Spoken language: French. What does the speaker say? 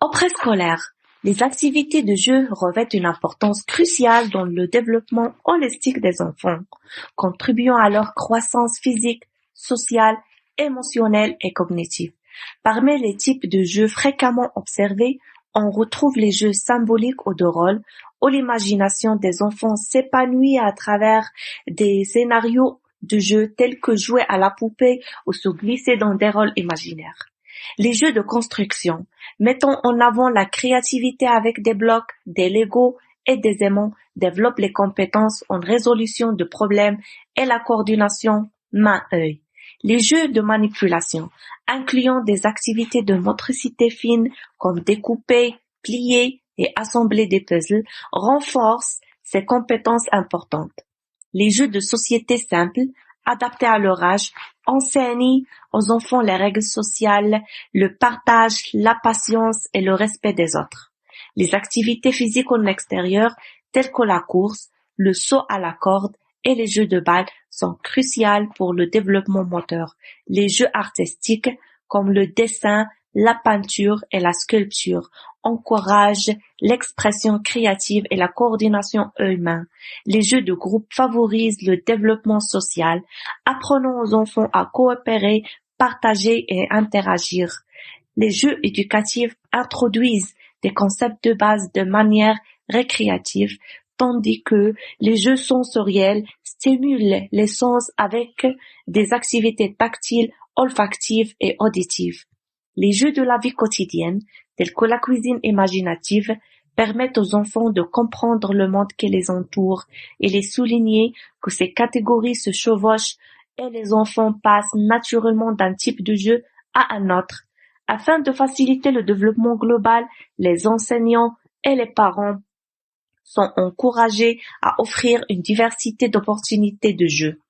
Au préscolaire, les activités de jeu revêtent une importance cruciale dans le développement holistique des enfants, contribuant à leur croissance physique, sociale, émotionnelle et cognitive. Parmi les types de jeux fréquemment observés, on retrouve les jeux symboliques ou de rôle, où l'imagination des enfants s'épanouit à travers des scénarios de jeux tels que jouer à la poupée ou se glisser dans des rôles imaginaires. Les jeux de construction, mettant en avant la créativité avec des blocs, des Legos et des aimants, développent les compétences en résolution de problèmes et la coordination main-œil. Les jeux de manipulation, incluant des activités de motricité fine comme découper, plier et assembler des puzzles, renforcent ces compétences importantes. Les jeux de société simples, adaptés à leur âge, enseignent aux enfants les règles sociales, le partage, la patience et le respect des autres. Les activités physiques en extérieur, telles que la course, le saut à la corde et les jeux de balle sont cruciales pour le développement moteur. Les jeux artistiques, comme le dessin, la peinture et la sculpture, encouragent l'expression créative et la coordination œil-main. Les jeux de groupe favorisent le développement social, apprenant aux enfants à coopérer, partager et interagir. Les jeux éducatifs introduisent des concepts de base de manière récréative, tandis que les jeux sensoriels stimulent les sens avec des activités tactiles, olfactives et auditives. Les jeux de la vie quotidienne, tels que la cuisine imaginative, permettent aux enfants de comprendre le monde qui les entoure et les souligner que ces catégories se chevauchent et les enfants passent naturellement d'un type de jeu à un autre. Afin de faciliter le développement global, les enseignants et les parents sont encouragés à offrir une diversité d'opportunités de jeu.